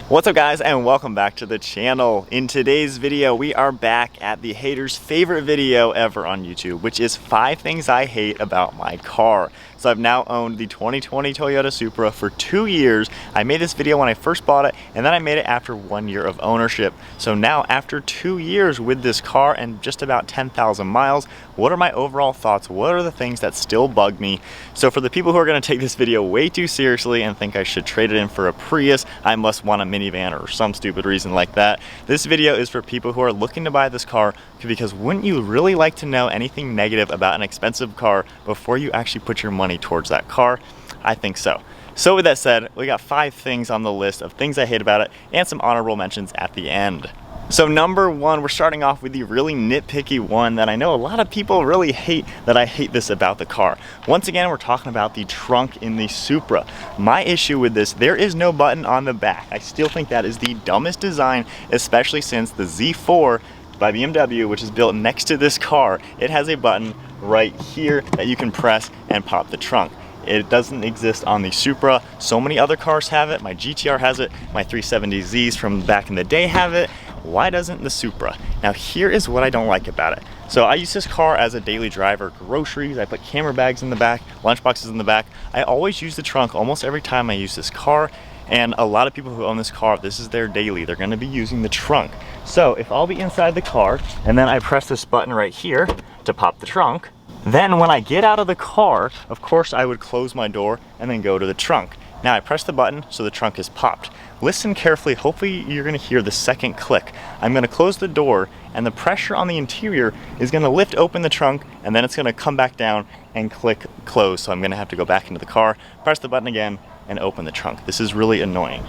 What's up guys, and welcome back to the channel. In today's video, we are back at the haters' favorite video ever on YouTube, which is 5 things I hate about my car. So I've now owned the 2020 Toyota Supra for 2 years. I made this video when I first bought it, and then I made it after 1 year of ownership. So now after 2 years with this car and just about 10,000 miles, what are my overall thoughts? What are the things that still bug me? So for the people who are gonna take this video way too seriously and think I should trade it in for a Prius, I must want a minivan or some stupid reason like that. This video is for people who are looking to buy this car, because wouldn't you really like to know anything negative about an expensive car before you actually put your money towards that car? I think so. So with that said, we got 5 things on the list of things I hate about it and some honorable mentions at the end. So number 1, we're starting off with the really nitpicky one that I know a lot of people really hate, that I hate this about the car. Once again, we're talking about the trunk in the Supra. My issue with this, there is no button on the back. I still think that is the dumbest design, especially since the Z4 by BMW, which is built next to this car, it has a button right here that you can press and pop the trunk. It doesn't exist on the Supra. So many other cars have it. My GTR has it. My 370Zs from back in the day have it. Why doesn't the Supra? Now here is what I don't like about it. So I use this car as a daily driver, groceries, I put camera bags in the back, lunch boxes in the back. I always use the trunk almost every time I use this car. And a lot of people who own this car, this is their daily, they're gonna be using the trunk. So if I'll be inside the car and then I press this button right here to pop the trunk, then when I get out of the car, of course I would close my door and then go to the trunk. Now I press the button so the trunk is popped. Listen carefully, hopefully you're gonna hear the second click. I'm gonna close the door and the pressure on the interior is gonna lift open the trunk, and then it's gonna come back down and click close. So I'm gonna have to go back into the car, press the button again, and open the trunk. This is really annoying.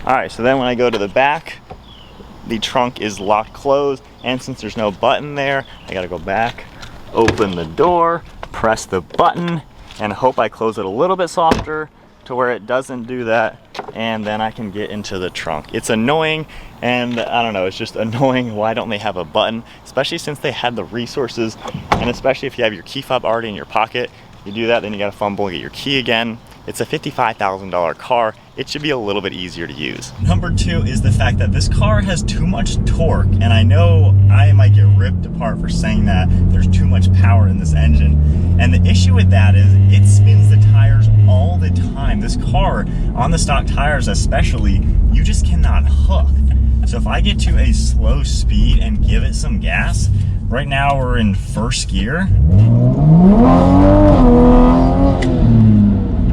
All right, so then when I go to the back, the trunk is locked closed, and since there's no button there, I gotta go back, open the door, press the button, and hope I close it a little bit softer to where it doesn't do that, and then I can get into the trunk. It's annoying, and I don't know, it's just annoying. Why don't they have a button? Especially since they had the resources, and especially if you have your key fob already in your pocket. You do that, then you gotta fumble and get your key again. It's a $55,000 car. It should be a little bit easier to use. Number 2 is the fact that this car has too much torque, and I know I might get ripped apart for saying that. There's too much power in this engine. And the issue with that is it spins the tires all the time. This car, on the stock tires especially, you just cannot hook. So if I get to a slow speed and give it some gas, right now we're in first gear.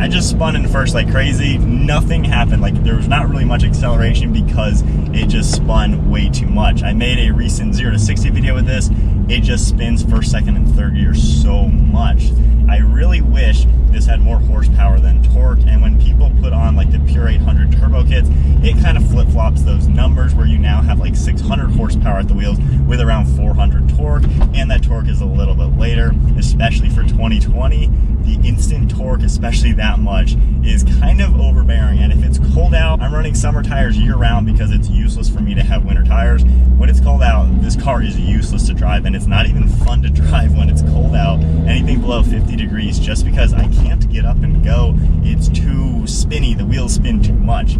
I just spun in first like crazy. Nothing happened. Like, there was not really much acceleration because it just spun way too much. I made a recent 0 to 60 video with this. It just spins first, second, and third gear so much. I really wish this had more horsepower than torque, and when people put on like the Pure 800 turbo kits, it kind of flip-flops those numbers where you now have like 600 horsepower at the wheels with around 400 torque, and that torque is a little bit later, especially for 2020. The instant torque, especially that much, is kind of overbearing. And if it's cold out, I'm running summer tires year-round because it's useless for me to have winter tires. When it's cold out, this car is useless to drive, and it's not even fun to drive when it's cold out, anything below 50 degrees, just because I can't get up and go. It's too spinny, the wheels spin too much.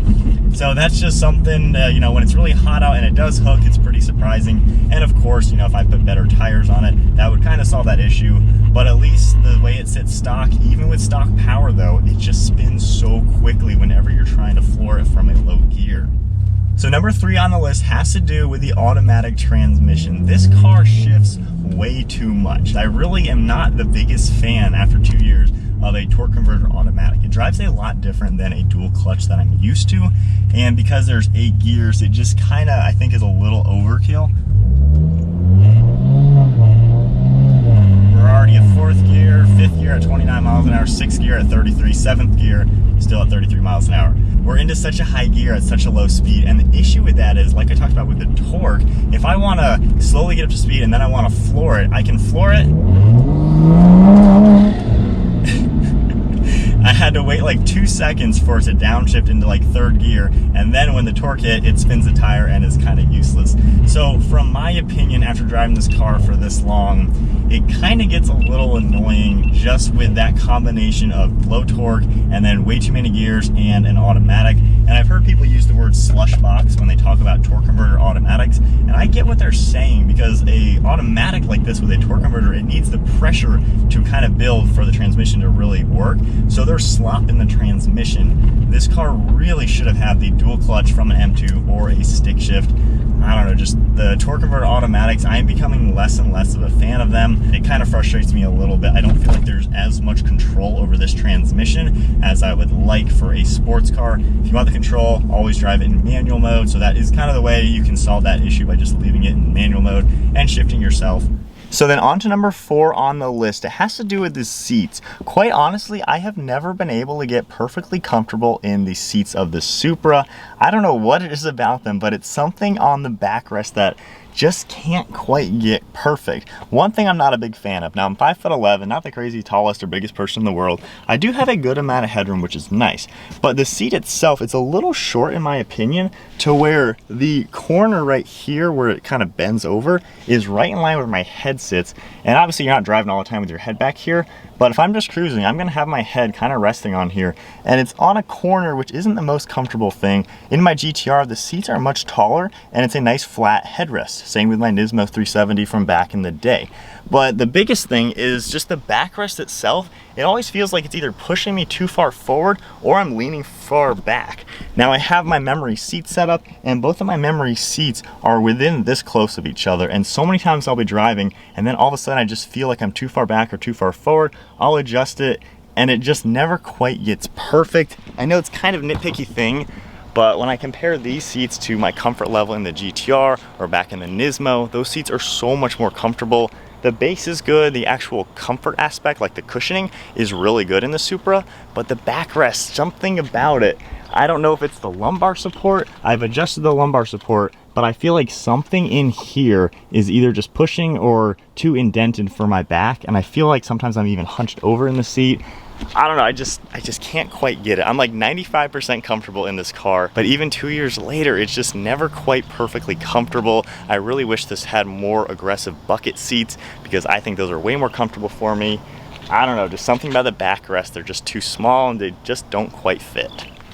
So that's just something, you know, when it's really hot out and it does hook, it's pretty surprising. And of course, you know, if I put better tires on it, that would kind of solve that issue. But at least the way it sits stock, even with stock power though, it just spins so quickly whenever you're trying to floor it from a low gear. So number 3 on the list has to do with the automatic transmission. This car shifts way too much. I really am not the biggest fan after 2 years of a torque converter automatic. It drives a lot different than a dual clutch that I'm used to, and because there's 8 gears, it just kind of, I think, is a little overkill. We're already at 4th gear, 5th gear at 29 miles an hour, 6th gear at 33, 7th gear still at 33 miles an hour. We're into such a high gear at such a low speed, and the issue with that is, like I talked about with the torque, if I want to slowly get up to speed and then I want to floor it, I can floor it. I had to wait like 2 seconds for it to downshift into like third gear, and then when the torque hit, it spins the tire and is kind of useless. So from my opinion, after driving this car for this long, it kind of gets a little annoying just with that combination of low torque and then way too many gears and an automatic. And I've heard people use the word slush box when they talk about torque converter automatics, and I get what they're saying, because a automatic like this with a torque converter, it needs the pressure to kind of build for the transmission to really work. So there's slop in the transmission. This car really should have had the dual clutch from an M2 or a stick shift. I don't know, just the torque converter automatics, I am becoming less and less of a fan of them. It kind of frustrates me a little bit. I don't feel like there's as much control over this transmission as I would like for a sports car. If you want the control, always drive it in manual mode. So that is kind of the way you can solve that issue, by just leaving it in manual mode and shifting yourself. So then on to number 4 on the list. It has to do with the seats. Quite honestly, I have never been able to get perfectly comfortable in the seats of the Supra. I don't know what it is about them, but it's something on the backrest that just can't quite get perfect. One thing I'm not a big fan of. Now, I'm 5'11", not the crazy tallest or biggest person in the world. I do have a good amount of headroom, which is nice. But the seat itself, it's a little short in my opinion, to where the corner right here where it kind of bends over is right in line where my head sits. And obviously you're not driving all the time with your head back here, but if I'm just cruising, I'm gonna have my head kind of resting on here, and it's on a corner, which isn't the most comfortable thing. In my GTR, the seats are much taller, and it's a nice flat headrest. Same with my Nismo 370 from back in the day. But the biggest thing is just the backrest itself. It always feels like it's either pushing me too far forward or I'm leaning far back. Now I have my memory seat set up, and both of my memory seats are within this close of each other. And so many times I'll be driving, and then all of a sudden I just feel like I'm too far back or too far forward. I'll adjust it, and it just never quite gets perfect. I know it's kind of a nitpicky thing, but when I compare these seats to my comfort level in the GTR or back in the Nismo, those seats are so much more comfortable. The base is good, the actual comfort aspect, like the cushioning, is really good in the Supra, but the backrest, something about it, I don't know if it's the lumbar support. I've adjusted the lumbar support, but I feel like something in here is either just pushing or too indented for my back, and I feel like sometimes I'm even hunched over in the seat. I don't know, I just can't quite get it. I'm like 95% comfortable in this car, but even 2 years later, it's just never quite perfectly comfortable. I really wish this had more aggressive bucket seats, because I think those are way more comfortable for me. I don't know, just something about the backrest, they're just too small and they just don't quite fit.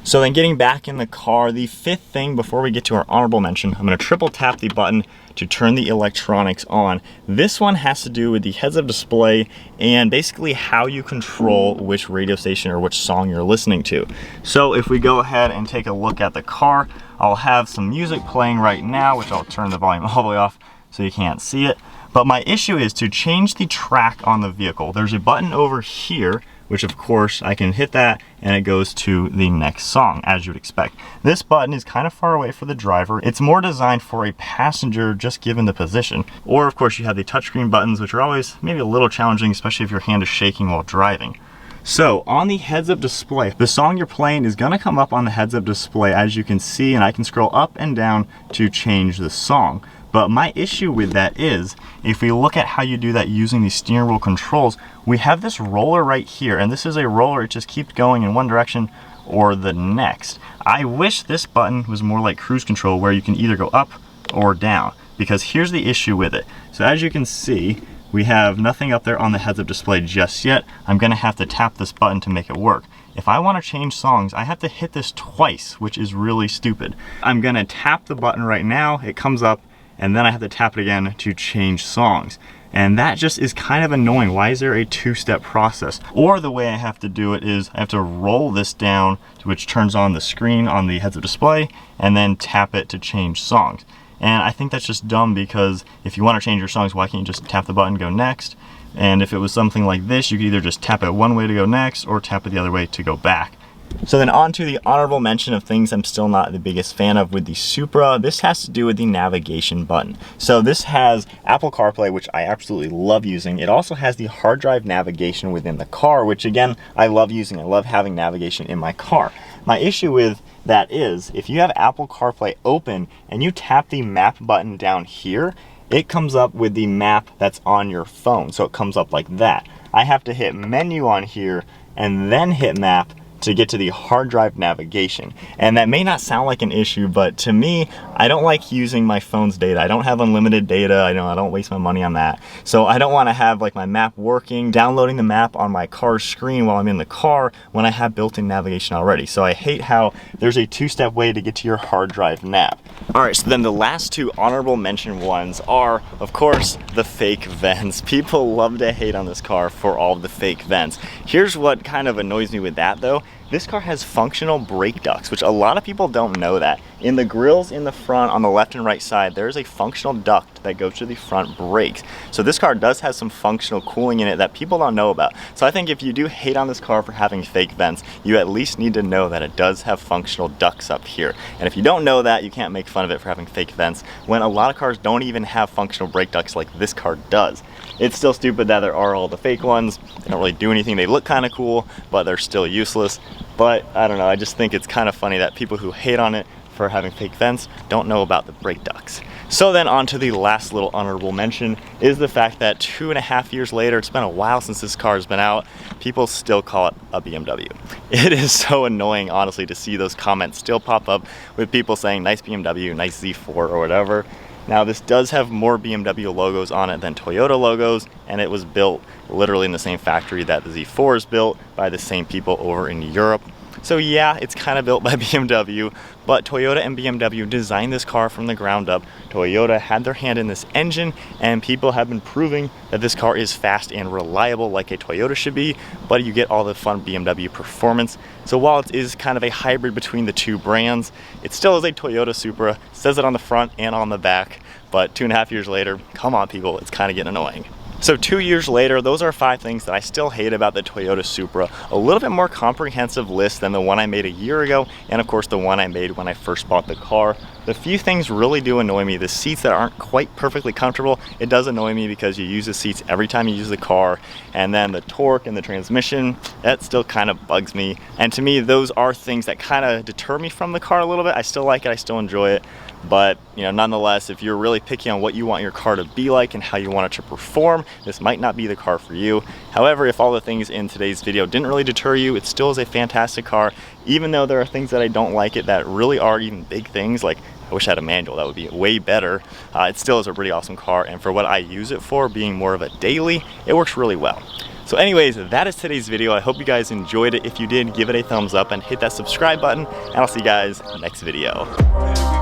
So then getting back in the car, the 5th thing before we get to our honorable mention, I'm gonna triple tap the button to turn the electronics on. This one has to do with the heads-up display and basically how you control which radio station or which song you're listening to. So if we go ahead and take a look at the car, I'll have some music playing right now, which I'll turn the volume all the way off so you can't see it. But my issue is to change the track on the vehicle. There's a button over here, which of course I can hit that and it goes to the next song, as you would expect. This button is kind of far away for the driver. It's more designed for a passenger, just given the position. Or of course you have the touchscreen buttons, which are always maybe a little challenging, especially if your hand is shaking while driving. So on the heads-up display, the song you're playing is gonna come up on the heads-up display, as you can see, and I can scroll up and down to change the song. But my issue with that is, if we look at how you do that using the steering wheel controls, we have this roller right here, and this is a roller, it just keeps going in one direction or the next. I wish this button was more like cruise control, where you can either go up or down, because here's the issue with it. So as you can see, we have nothing up there on the heads-up display just yet. I'm gonna have to tap this button to make it work. If I wanna change songs, I have to hit this twice, which is really stupid. I'm gonna tap the button right now, it comes up, and then I have to tap it again to change songs. And that just is kind of annoying. Why is there a 2-step process? Or the way I have to do it is I have to roll this down, which turns on the screen on the heads-up display, and then tap it to change songs. And I think that's just dumb, because if you want to change your songs, why can't you just tap the button, go next? And if it was something like this, you could either just tap it one way to go next or tap it the other way to go back. So then on to the honorable mention of things I'm still not the biggest fan of with the Supra. This has to do with the navigation button. So this has Apple CarPlay, which I absolutely love using. It also has the hard drive navigation within the car, which again, I love using. I love having navigation in my car. My issue with that is, if you have Apple CarPlay open and you tap the map button down here, it comes up with the map that's on your phone. So it comes up like that. I have to hit menu on here and then hit map to get to the hard drive navigation. And that may not sound like an issue, but to me, I don't like using my phone's data. I don't have unlimited data. I don't waste my money on that. So I don't want to have like my map working, downloading the map on my car's screen while I'm in the car when I have built-in navigation already. So I hate how there's a two-step way to get to your hard drive nav. All right, so then the last two honorable mention ones are, of course, the fake vents. People love to hate on this car for all of the fake vents. Here's what kind of annoys me with that though. This car has functional brake ducts, which a lot of people don't know that. In the grills in the front on the left and right side, there's a functional duct that goes to the front brakes. So this car does have some functional cooling in it that people don't know about. So I think if you do hate on this car for having fake vents, you at least need to know that it does have functional ducts up here. And if you don't know that, you can't make fun of it for having fake vents when a lot of cars don't even have functional brake ducts like this car does. It's still stupid that there are all the fake ones. They don't really do anything. They look kind of cool, but they're still useless. But I don't know, I just think it's kind of funny that people who hate on it for having fake vents don't know about the brake ducts. So then on to the last little honorable mention is the fact that 2.5 years later, it's been a while since this car has been out, people still call it a BMW. It is so annoying, honestly, to see those comments still pop up with people saying nice BMW, nice Z4 or whatever. Now this does have more BMW logos on it than Toyota logos, and it was built literally in the same factory that the Z4 is built by the same people over in Europe. So yeah, it's kind of built by BMW, but Toyota and BMW designed this car from the ground up. Toyota had their hand in this engine, and people have been proving that this car is fast and reliable like a Toyota should be, but you get all the fun BMW performance. So while it is kind of a hybrid between the two brands, it still is a Toyota Supra. It says it on the front and on the back, but 2.5 years later, come on people, it's kind of getting annoying. So 2 years later, those are 5 things that I still hate about the Toyota Supra. A little bit more comprehensive list than the one I made a year ago, and of course the one I made when I first bought the car. The few things really do annoy me. The seats that aren't quite perfectly comfortable, it does annoy me because you use the seats every time you use the car, and then the torque and the transmission, that still kind of bugs me. And to me, those are things that kind of deter me from the car a little bit. I still like it, I still enjoy it. But nonetheless, if you're really picky on what you want your car to be like and how you want it to perform, this might not be the car for you. However, if all the things in today's video didn't really deter you, it still is a fantastic car. Even though there are things that I don't like it that really are even big things, like I wish I had a manual, that would be way better. It still is a pretty awesome car, and for what I use it for, being more of a daily, it works really well. So anyways, that is today's video. I hope you guys enjoyed it. If you did, give it a thumbs up and hit that subscribe button, and I'll see you guys next video.